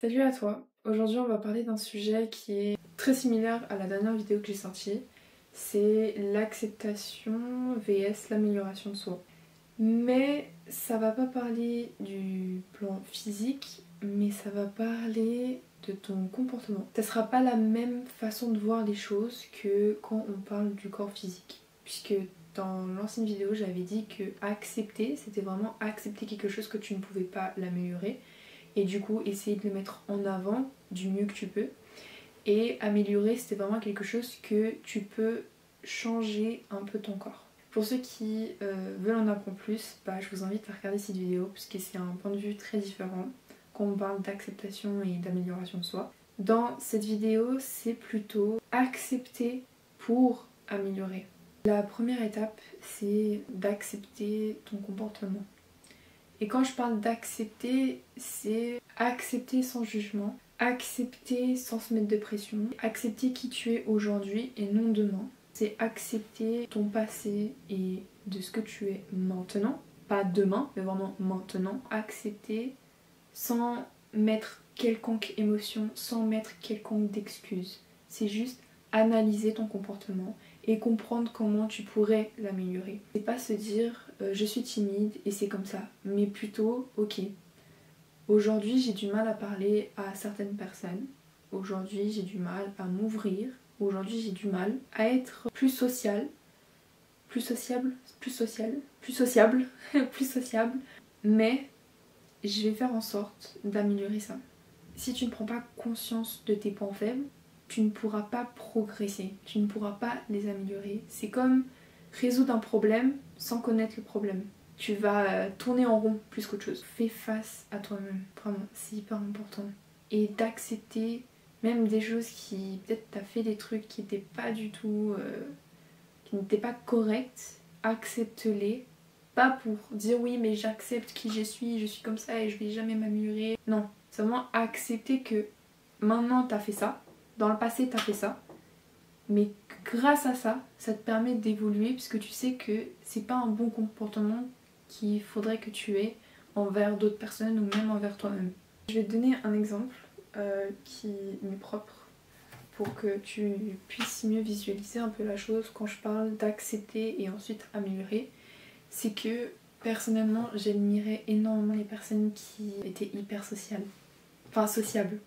Salut à toi, aujourd'hui on va parler d'un sujet qui est très similaire à la dernière vidéo que j'ai sortie. C'est l'acceptation vs l'amélioration de soi. Mais ça va pas parler du plan physique, mais ça va parler de ton comportement. Ça sera pas la même façon de voir les choses que quand on parle du corps physique. Puisque dans l'ancienne vidéo j'avais dit que accepter, c'était vraiment accepter quelque chose que tu ne pouvais pas l'améliorer. Et du coup essayer de le mettre en avant du mieux que tu peux. Et améliorer, c'était vraiment quelque chose que tu peux changer un peu ton corps. Pour ceux qui veulent en apprendre plus, je vous invite à regarder cette vidéo parce que c'est un point de vue très différent quand on parle d'acceptation et d'amélioration de soi. Dans cette vidéo, c'est plutôt accepter pour améliorer. La première étape, c'est d'accepter ton comportement. Et quand je parle d'accepter, c'est accepter sans jugement, accepter sans se mettre de pression, accepter qui tu es aujourd'hui et non demain. C'est accepter ton passé et de ce que tu es maintenant, pas demain, mais vraiment maintenant. Accepter sans mettre quelconque émotion, sans mettre quelconque d'excuse. C'est juste analyser ton comportement et comprendre comment tu pourrais l'améliorer. C'est pas se dire je suis timide et c'est comme ça, mais plutôt ok, aujourd'hui j'ai du mal à parler à certaines personnes, aujourd'hui j'ai du mal à m'ouvrir, aujourd'hui j'ai du mal à être plus sociable, plus sociable, plus social, plus sociable, plus sociable, mais je vais faire en sorte d'améliorer ça. Si tu ne prends pas conscience de tes points faibles, tu ne pourras pas progresser, tu ne pourras pas les améliorer. C'est comme résoudre un problème sans connaître le problème. Tu vas tourner en rond plus qu'autre chose. Fais face à toi-même, vraiment, c'est hyper important. Et d'accepter même des choses qui, peut-être t'as fait des trucs qui n'étaient pas du tout, qui n'étaient pas corrects, accepte-les. Pas pour dire oui mais j'accepte qui je suis comme ça et je vais jamais m'améliorer. Non, c'est vraiment accepter que maintenant t'as fait ça, dans le passé t'as fait ça, mais grâce à ça, ça te permet d'évoluer puisque tu sais que c'est pas un bon comportement qu'il faudrait que tu aies envers d'autres personnes ou même envers toi-même. Je vais te donner un exemple qui m'est propre pour que tu puisses mieux visualiser un peu la chose quand je parle d'accepter et ensuite améliorer. C'est que personnellement j'admirais énormément les personnes qui étaient hyper sociales, enfin sociables,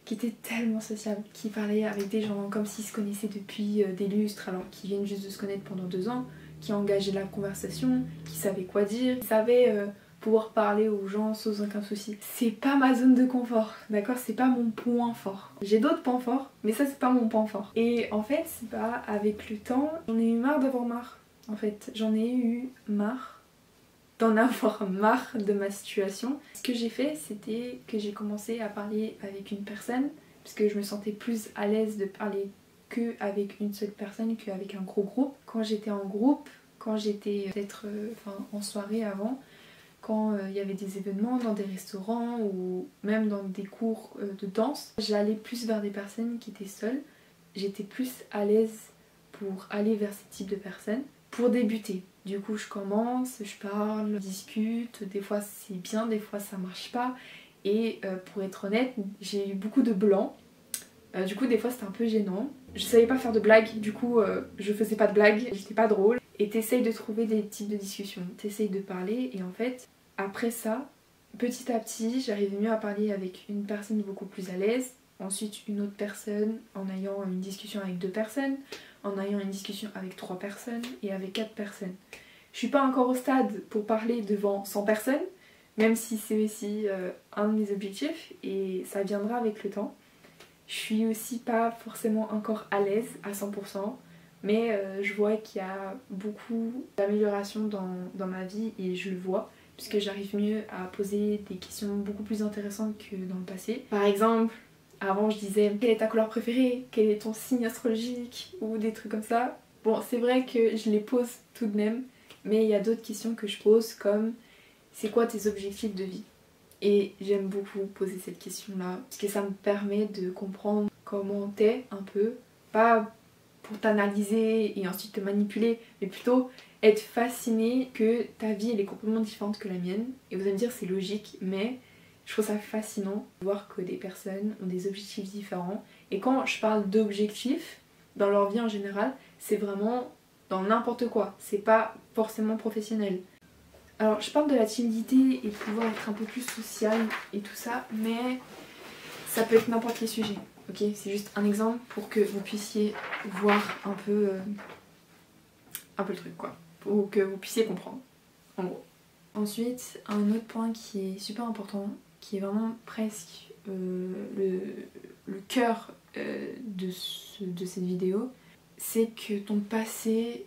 qui étaient tellement sociables, qui parlaient avec des gens comme s'ils se connaissaient depuis des lustres alors qu'ils viennent juste de se connaître pendant 2 ans, qui engageaient la conversation, qui savaient quoi dire, qui savaient pouvoir parler aux gens sans aucun souci. C'est pas ma zone de confort, d'accord? C'est pas mon point fort. J'ai d'autres points forts, mais ça c'est pas mon point fort. Et en fait, avec le temps, j'en ai eu marre d'avoir marre. En fait, j'en ai eu marre d'en avoir marre de ma situation. Ce que j'ai fait, c'était que j'ai commencé à parler avec une personne, parce que je me sentais plus à l'aise de parler qu'avec une seule personne qu'avec un gros groupe. Quand j'étais en groupe, quand j'étais peut-être en soirée avant, quand il y avait des événements dans des restaurants ou même dans des cours de danse, j'allais plus vers des personnes qui étaient seules. J'étais plus à l'aise pour aller vers ce type de personnes. Pour débuter, du coup je commence, je parle, je discute, des fois c'est bien, des fois ça marche pas. Et pour être honnête, j'ai eu beaucoup de blancs. Du coup des fois c'était un peu gênant. Je savais pas faire de blagues, du coup je faisais pas de blagues, j'étais pas drôle. Et t'essayes de trouver des types de discussions, t'essayes de parler et en fait, après ça, petit à petit, j'arrivais mieux à parler avec une personne beaucoup plus à l'aise. Ensuite une autre personne en ayant une discussion avec 2 personnes, en ayant une discussion avec 3 personnes et avec 4 personnes. Je suis pas encore au stade pour parler devant 100 personnes, même si c'est aussi un de mes objectifs et ça viendra avec le temps. Je suis aussi pas forcément encore à l'aise à 100%, mais je vois qu'il y a beaucoup d'améliorations dans ma vie et je le vois, puisque j'arrive mieux à poser des questions beaucoup plus intéressantes que dans le passé. Par exemple, avant je disais quelle est ta couleur préférée, quel est ton signe astrologique ou des trucs comme ça. Bon, c'est vrai que je les pose tout de même, mais il y a d'autres questions que je pose comme c'est quoi tes objectifs de vie? Et j'aime beaucoup poser cette question-là, parce que ça me permet de comprendre comment t'es un peu, pas pour t'analyser et ensuite te manipuler, mais plutôt être fascinée que ta vie elle est complètement différente que la mienne. Et vous allez me dire c'est logique, mais Je trouve ça fascinant de voir que des personnes ont des objectifs différents. Et quand je parle d'objectifs, dans leur vie en général, c'est vraiment dans n'importe quoi. C'est pas forcément professionnel. Alors je parle de la timidité et de pouvoir être un peu plus social et tout ça, mais ça peut être n'importe quel sujet. Ok, c'est juste un exemple pour que vous puissiez voir un peu le truc quoi. Pour que vous puissiez comprendre, en gros. Ensuite, un autre point qui est super important, qui est vraiment presque le cœur de cette vidéo, c'est que ton passé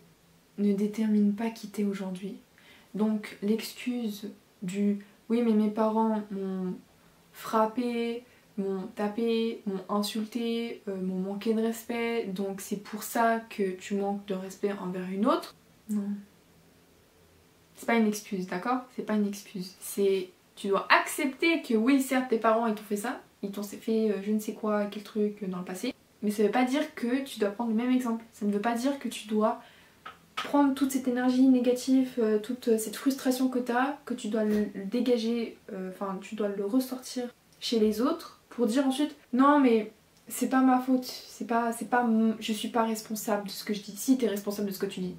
ne détermine pas qui t'es aujourd'hui. Donc l'excuse du oui mais mes parents m'ont frappé, m'ont tapé, m'ont insulté, m'ont manqué de respect, donc c'est pour ça que tu manques de respect envers une autre. Non. C'est pas une excuse, d'accord? C'est pas une excuse. C'est... Tu dois accepter que oui, certes, tes parents ils t'ont fait ça, ils t'ont fait je ne sais quoi, quel truc dans le passé, mais ça veut pas dire que tu dois prendre le même exemple. Ça ne veut pas dire que tu dois prendre toute cette énergie négative, toute cette frustration que tu as, que tu dois le dégager, enfin tu dois le ressortir chez les autres pour dire ensuite non mais c'est pas ma faute, je suis pas responsable de ce que je dis. Si t'es responsable de ce que tu dis,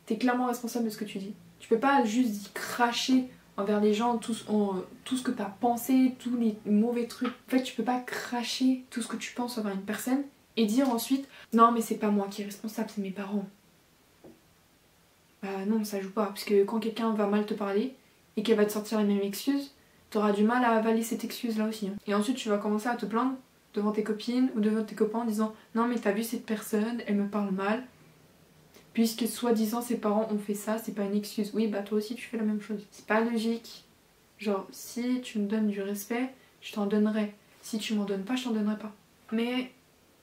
t'es clairement responsable de ce que tu dis. Tu peux pas juste cracher envers les gens tout ce que t'as pensé, tous les mauvais trucs. En fait tu peux pas cracher tout ce que tu penses envers une personne et dire ensuite non mais c'est pas moi qui est responsable, c'est mes parents. Bah non, ça joue pas, parce que quand quelqu'un va mal te parler et qu'elle va te sortir les mêmes excuses, t'auras du mal à avaler cette excuse là aussi. Et ensuite tu vas commencer à te plaindre devant tes copines ou devant tes copains en disant non mais t'as vu cette personne, elle me parle mal, puisque soi-disant ses parents ont fait ça, c'est pas une excuse. Oui bah toi aussi tu fais la même chose. C'est pas logique. Genre si tu me donnes du respect, je t'en donnerai. Si tu m'en donnes pas, je t'en donnerai pas. Mais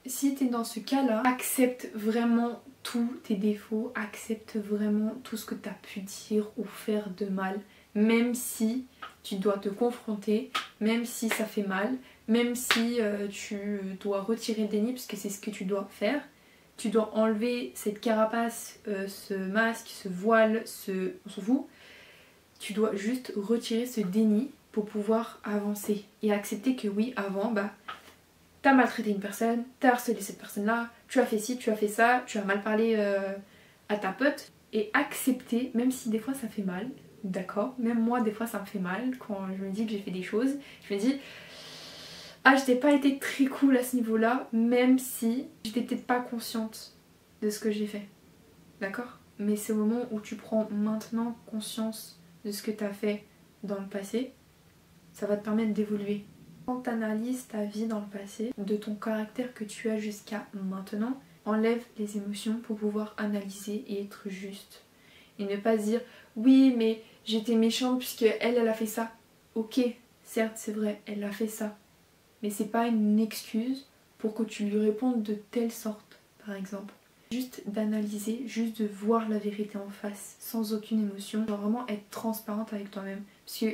si t'es dans ce cas-là, accepte vraiment tous tes défauts, accepte vraiment tout ce que t'as pu dire ou faire de mal, même si tu dois te confronter, même si ça fait mal, même si tu dois retirer le déni, parce que c'est ce que tu dois faire. Tu dois enlever cette carapace, ce masque, ce voile, on s'en fout. Tu dois juste retirer ce déni pour pouvoir avancer et accepter que oui, avant, bah t'as maltraité une personne, t'as harcelé cette personne-là, tu as fait ci, tu as fait ça, tu as mal parlé à ta pote. Et accepter, même si des fois ça fait mal, d'accord, même moi des fois ça me fait mal quand je me dis que j'ai fait des choses. Je me dis, ah je t'ai pas été très cool à ce niveau-là, même si j'étais peut-être pas consciente de ce que j'ai fait. D'accord? Mais c'est au moment où tu prends maintenant conscience de ce que t'as fait dans le passé, ça va te permettre d'évoluer. Quand tu analyses ta vie dans le passé, de ton caractère que tu as jusqu'à maintenant, enlève les émotions pour pouvoir analyser et être juste. Et ne pas se dire oui mais j'étais méchante puisque elle a fait ça. Ok, certes c'est vrai, elle a fait ça. Mais c'est pas une excuse pour que tu lui répondes de telle sorte, par exemple. Juste d'analyser, juste de voir la vérité en face, sans aucune émotion. Genre vraiment être transparente avec toi-même. Parce que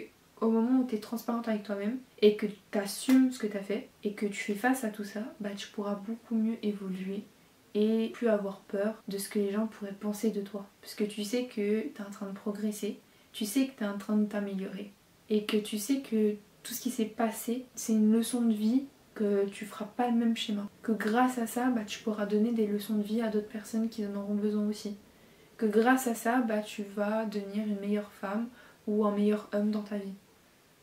au moment où tu es transparente avec toi-même et que tu assumes ce que tu as fait et que tu fais face à tout ça, bah tu pourras beaucoup mieux évoluer et plus avoir peur de ce que les gens pourraient penser de toi. Parce que tu sais que tu es en train de progresser, tu sais que tu es en train de t'améliorer et que tu sais que tout ce qui s'est passé, c'est une leçon de vie, que tu feras pas le même schéma. Que grâce à ça, bah tu pourras donner des leçons de vie à d'autres personnes qui en auront besoin aussi. Que grâce à ça, bah tu vas devenir une meilleure femme ou un meilleur homme dans ta vie.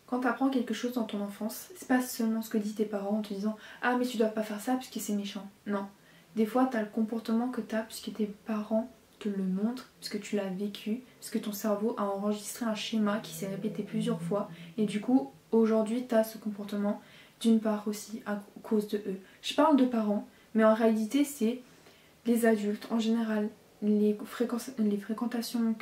Quand tu apprends quelque chose dans ton enfance, c'est pas seulement ce que disent tes parents en te disant ah mais tu dois pas faire ça puisque c'est méchant. Non. Des fois tu as le comportement que tu as puisque tes parents te le montrent, puisque tu l'as vécu, puisque ton cerveau a enregistré un schéma qui s'est répété plusieurs fois et du coup aujourd'hui tu as ce comportement d'une part aussi à cause de eux. Je parle de parents mais en réalité c'est les adultes en général, les fréquentations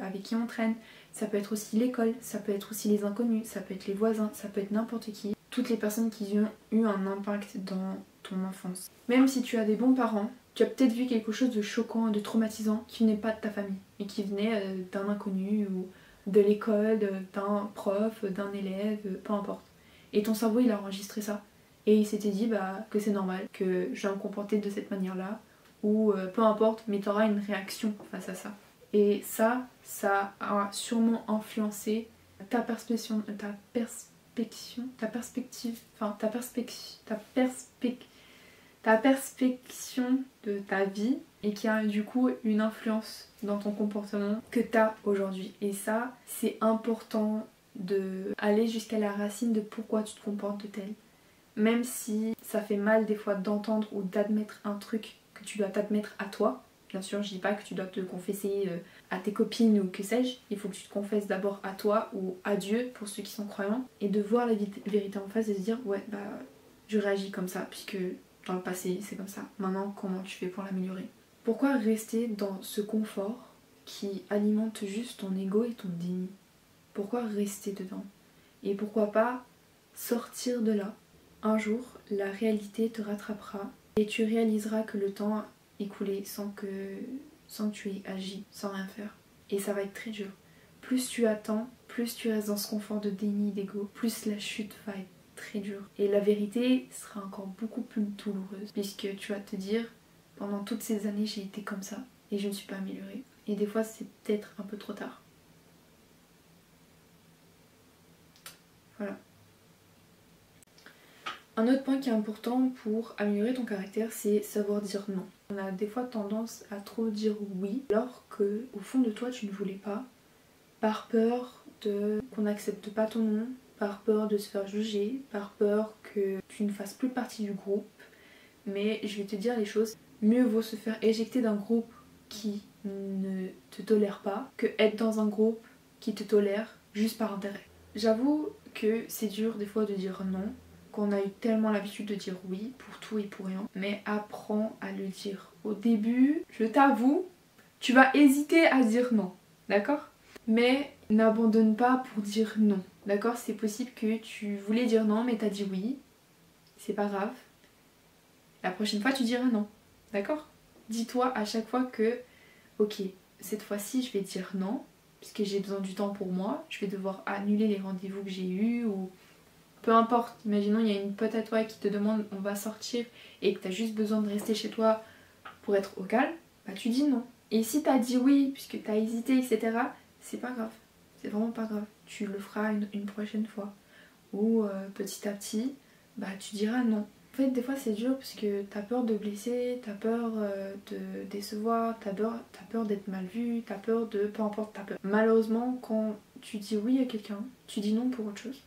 avec qui on traîne. Ça peut être aussi l'école, ça peut être aussi les inconnus, ça peut être les voisins, ça peut être n'importe qui. Toutes les personnes qui ont eu un impact dans ton enfance. Même si tu as des bons parents, tu as peut-être vu quelque chose de choquant, de traumatisant qui venait pas de ta famille, mais qui venait d'un inconnu ou de l'école, d'un prof, d'un élève, peu importe. Et ton cerveau il a enregistré ça. Et il s'était dit que c'est normal, que je vais me comporter de cette manière-là, ou peu importe, mais tu auras une réaction face à ça. Et ça a sûrement influencé ta perception ta perspective de ta vie et qui a du coup une influence dans ton comportement que tu as aujourd'hui. Et ça, c'est important d'aller jusqu'à la racine de pourquoi tu te comportes de tel. Même si ça fait mal des fois d'entendre ou d'admettre un truc que tu dois t'admettre à toi. Bien sûr, je dis pas que tu dois te confesser à tes copines ou que sais-je. Il faut que tu te confesses d'abord à toi ou à Dieu pour ceux qui sont croyants. Et de voir la vérité en face et se dire ouais bah je réagis comme ça puisque dans le passé c'est comme ça. Maintenant comment tu fais pour l'améliorer? Pourquoi rester dans ce confort qui alimente juste ton ego et ton déni? Pourquoi rester dedans? Et pourquoi pas sortir de là? Un jour, la réalité te rattrapera et tu réaliseras que le temps a écoulé sans que tu aies agi, sans rien faire. Et ça va être très dur. Plus tu attends, plus tu restes dans ce confort de déni, d'ego, plus la chute va être très dure. Et la vérité sera encore beaucoup plus douloureuse puisque tu vas te dire pendant toutes ces années j'ai été comme ça et je ne suis pas améliorée. Et des fois c'est peut-être un peu trop tard. Voilà. Un autre point qui est important pour améliorer ton caractère, c'est savoir dire non. On a des fois tendance à trop dire oui, alors que au fond de toi tu ne voulais pas, par peur qu'on n'accepte pas ton nom, par peur de se faire juger, par peur que tu ne fasses plus partie du groupe. Mais je vais te dire les choses, mieux vaut se faire éjecter d'un groupe qui ne te tolère pas que être dans un groupe qui te tolère juste par intérêt. J'avoue que c'est dur des fois de dire non, qu'on a eu tellement l'habitude de dire oui pour tout et pour rien, mais apprends à le dire. Au début, je t'avoue, tu vas hésiter à dire non, d'accord? Mais n'abandonne pas pour dire non, d'accord? C'est possible que tu voulais dire non mais t'as dit oui, c'est pas grave. La prochaine fois tu diras non, d'accord? Dis-toi à chaque fois que, ok, cette fois-ci je vais dire non, puisque j'ai besoin du temps pour moi, je vais devoir annuler les rendez-vous que j'ai eus ou peu importe. Imaginons il y a une pote à toi qui te demande on va sortir et que t'as juste besoin de rester chez toi pour être au calme, bah tu dis non. Et si t'as dit oui puisque t'as hésité etc, c'est pas grave, c'est vraiment pas grave, tu le feras une prochaine fois. Ou petit à petit, bah tu diras non. En fait des fois c'est dur parce que t'as peur de blesser, t'as peur de décevoir, t'as peur d'être mal vu, t'as peur de... peu importe, t'as peur. Malheureusement quand tu dis oui à quelqu'un, tu dis non pour autre chose.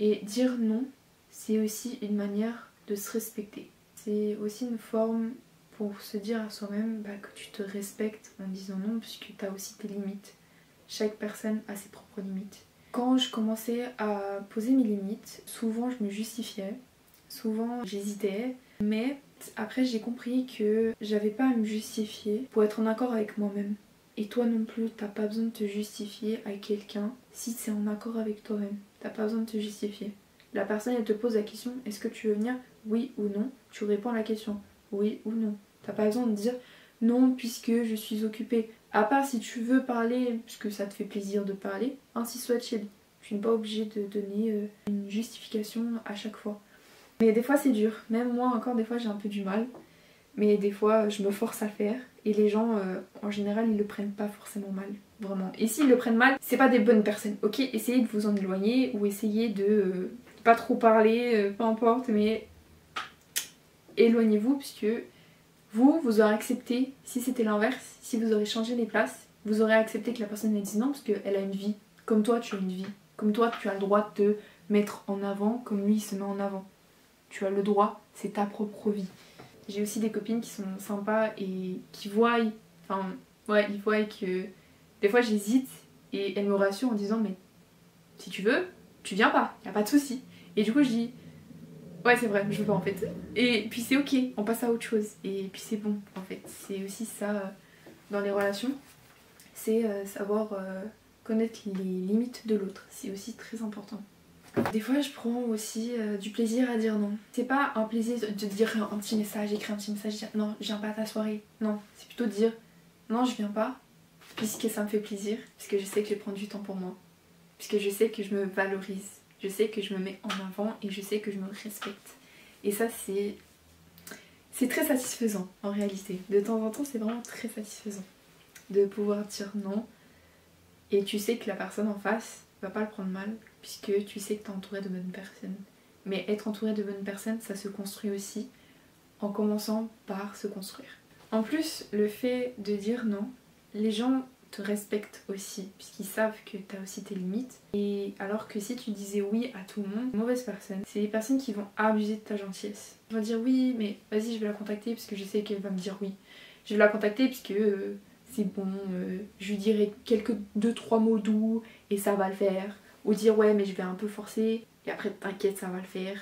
Et dire non, c'est aussi une manière de se respecter. C'est aussi une forme pour se dire à soi-même bah, que tu te respectes en disant non puisque t'as aussi tes limites. Chaque personne a ses propres limites. Quand je commençais à poser mes limites, souvent je me justifiais, souvent j'hésitais, mais après j'ai compris que j'avais pas à me justifier pour être en accord avec moi-même. Et toi non plus, t'as pas besoin de te justifier à quelqu'un si c'est en accord avec toi-même. T'as pas besoin de te justifier. La personne elle te pose la question, est-ce que tu veux venir? Oui ou non? Tu réponds à la question, oui ou non. T'as pas besoin de dire non puisque je suis occupée. À part si tu veux parler, puisque ça te fait plaisir de parler, ainsi soit-il. Tu n'es pas obligé de donner une justification à chaque fois. Mais des fois c'est dur. Même moi encore des fois j'ai un peu du mal. Mais des fois je me force à le faire. Et les gens en général ils le prennent pas forcément mal. Vraiment. Et s'ils le prennent mal, c'est pas des bonnes personnes. Ok, essayez de vous en éloigner ou essayez de pas trop parler, peu importe, mais éloignez-vous puisque vous aurez accepté, si c'était l'inverse, si vous aurez changé les places, vous aurez accepté que la personne elle dise non parce qu'elle a une vie. Comme toi tu as une vie. Comme toi tu as le droit de te mettre en avant comme lui il se met en avant. Tu as le droit, c'est ta propre vie. J'ai aussi des copines qui sont sympas et qui voient, enfin ouais ils voient que des fois j'hésite et elles me rassurent en disant mais si tu veux, tu viens pas, y a pas de souci. Et du coup je dis ouais c'est vrai, je veux pas en fait. Et puis c'est ok, on passe à autre chose. Et puis c'est bon en fait. C'est aussi ça dans les relations. C'est savoir connaître les limites de l'autre. C'est aussi très important. Des fois je prends aussi du plaisir à dire non. C'est pas un plaisir de dire un petit message, écrire un petit message, dire non je viens pas à ta soirée. Non, c'est plutôt de dire non je viens pas puisque ça me fait plaisir. Puisque je sais que je prends du temps pour moi. Puisque je sais que je me valorise. Je sais que je me mets en avant et je sais que je me respecte. Et ça c'est très satisfaisant en réalité. De temps en temps c'est vraiment très satisfaisant de pouvoir dire non. Et tu sais que la personne en face va pas le prendre mal puisque tu sais que t'es entouré de bonnes personnes. Mais être entouré de bonnes personnes, ça se construit aussi en commençant par se construire. En plus, le fait de dire non, les gens te respectent aussi puisqu'ils savent que t'as aussi tes limites. Et alors que si tu disais oui à tout le monde, mauvaise personne, c'est des personnes qui vont abuser de ta gentillesse. Ils vont dire oui, mais vas-y, je vais la contacter parce que je sais qu'elle va me dire oui. Je vais la contacter puisque c'est bon, je lui dirai quelques 2-3 mots doux et ça va le faire. Ou dire ouais, mais je vais un peu forcer et après t'inquiète, ça va le faire.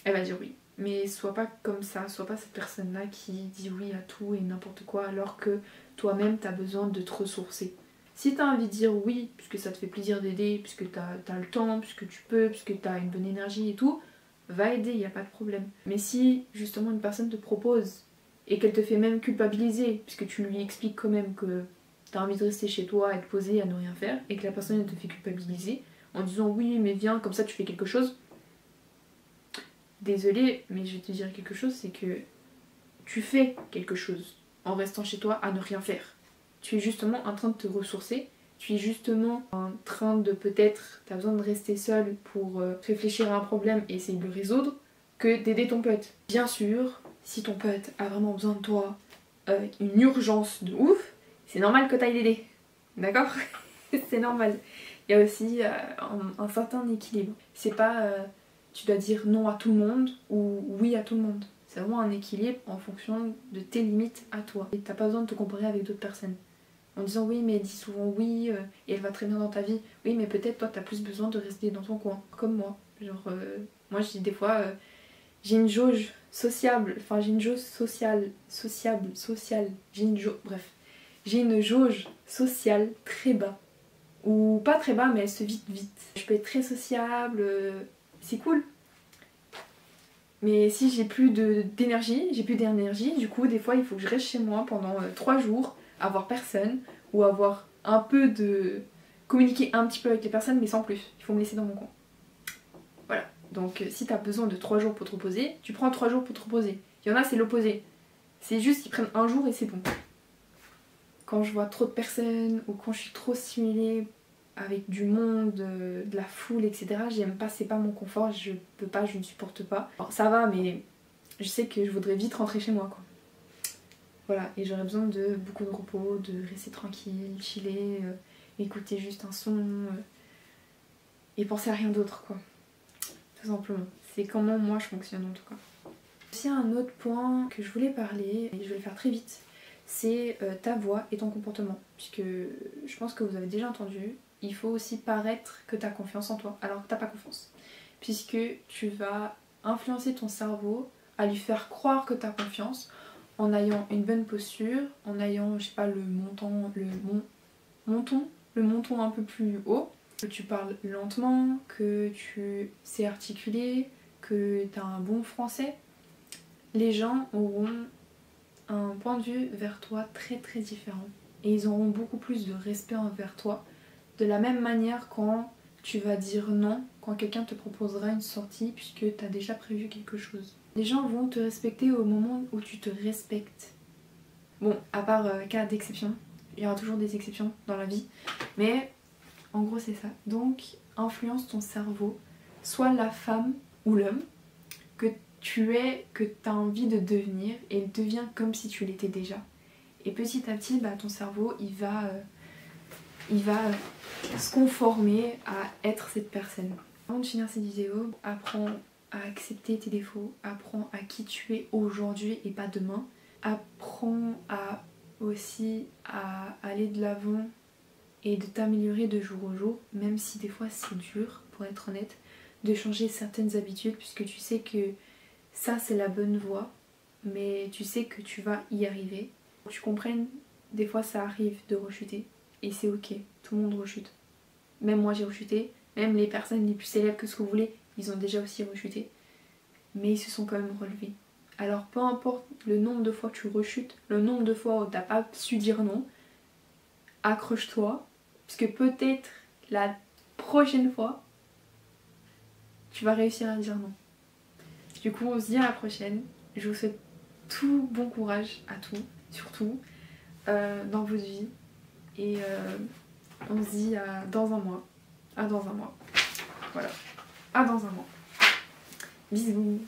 Elle va dire oui. Mais sois pas comme ça, sois pas cette personne-là qui dit oui à tout et n'importe quoi alors que toi-même t'as besoin de te ressourcer. Si t'as envie de dire oui, puisque ça te fait plaisir d'aider, puisque t'as le temps, puisque tu peux, puisque t'as une bonne énergie et tout, va aider, y a pas de problème. Mais si justement une personne te propose et qu'elle te fait même culpabiliser, puisque tu lui expliques quand même que t'as envie de rester chez toi et te poser à ne rien faire, et que la personne elle te fait culpabiliser en disant oui mais viens, comme ça tu fais quelque chose, désolée, mais je vais te dire quelque chose, c'est que tu fais quelque chose en restant chez toi à ne rien faire. Tu es justement en train de te ressourcer, tu es justement en train de peut-être, t'as besoin de rester seule pour réfléchir à un problème et essayer de le résoudre, que d'aider ton pote. Bien sûr, si ton pote a vraiment besoin de toi, une urgence de ouf, c'est normal que t'ailles l'aider. D'accord? C'est normal. Il y a aussi un certain équilibre. C'est pas tu dois dire non à tout le monde ou oui à tout le monde. C'est vraiment un équilibre en fonction de tes limites à toi. Et t'as pas besoin de te comparer avec d'autres personnes. En disant oui mais elle dit souvent oui et elle va très bien dans ta vie. Oui mais peut-être toi t'as plus besoin de rester dans ton coin. Comme moi. Genre moi je dis des fois j'ai une jauge sociable. Enfin j'ai une jauge sociale. J'ai une jauge. Bref. J'ai une jauge sociale très bas. Ou pas très bas mais elle se vide vite. Je peux être très sociable. C'est cool. Mais si j'ai plus d'énergie, du coup des fois il faut que je reste chez moi pendant 3 jours, à voir personne, ou avoir un peu de... communiquer un petit peu avec les personnes mais sans plus, il faut me laisser dans mon coin. Voilà, donc si t'as besoin de 3 jours pour te reposer, tu prends 3 jours pour te reposer. Il y en a c'est l'opposé, c'est juste ils prennent un jour et c'est bon. Quand je vois trop de personnes, ou quand je suis trop stimulée avec du monde, de la foule, etc. J'aime pas, c'est pas mon confort, je peux pas, je ne supporte pas. Alors, ça va, mais je sais que je voudrais vite rentrer chez moi, quoi. Voilà, et j'aurais besoin de beaucoup de repos, de rester tranquille, chiller, écouter juste un son, et penser à rien d'autre, quoi. Tout simplement. C'est comment moi je fonctionne en tout cas. Aussi un autre point que je voulais parler, et je vais le faire très vite, c'est ta voix et ton comportement. Puisque je pense que vous avez déjà entendu, il faut aussi paraître que tu as confiance en toi alors que t'as pas confiance. Puisque tu vas influencer ton cerveau à lui faire croire que tu as confiance en ayant une bonne posture, en ayant, je sais pas, le menton un peu plus haut, que tu parles lentement, que tu sais articuler, que tu as un bon français. Les gens auront un point de vue vers toi très très différent. Et ils auront beaucoup plus de respect envers toi. De la même manière quand tu vas dire non, quand quelqu'un te proposera une sortie puisque tu as déjà prévu quelque chose. Les gens vont te respecter au moment où tu te respectes. Bon, à part cas d'exception, il y aura toujours des exceptions dans la vie, mais en gros c'est ça. Donc influence ton cerveau, soit la femme ou l'homme que tu es, que tu as envie de devenir, et deviens comme si tu l'étais déjà. Et petit à petit, bah, ton cerveau il va se conformer à être cette personne. Avant de finir cette vidéo, apprends à accepter tes défauts, apprends à qui tu es aujourd'hui et pas demain. Apprends aussi à aller de l'avant et de t'améliorer de jour au jour, même si des fois c'est dur, pour être honnête, de changer certaines habitudes, puisque tu sais que ça c'est la bonne voie, mais tu sais que tu vas y arriver. Pour que tu comprennes, des fois ça arrive de rechuter, et c'est ok, tout le monde rechute. Même moi j'ai rechuté, même les personnes les plus célèbres que ce que vous voulez, ils ont déjà aussi rechuté, mais ils se sont quand même relevés. Alors peu importe le nombre de fois que tu rechutes, le nombre de fois où t'as pas su dire non, accroche-toi, parce que peut-être la prochaine fois, tu vas réussir à dire non. Du coup, on se dit à la prochaine. Je vous souhaite tout bon courage à tout, surtout dans votre vie. Et on se dit dans un mois. À dans un mois. Voilà. À dans un mois. Bisous.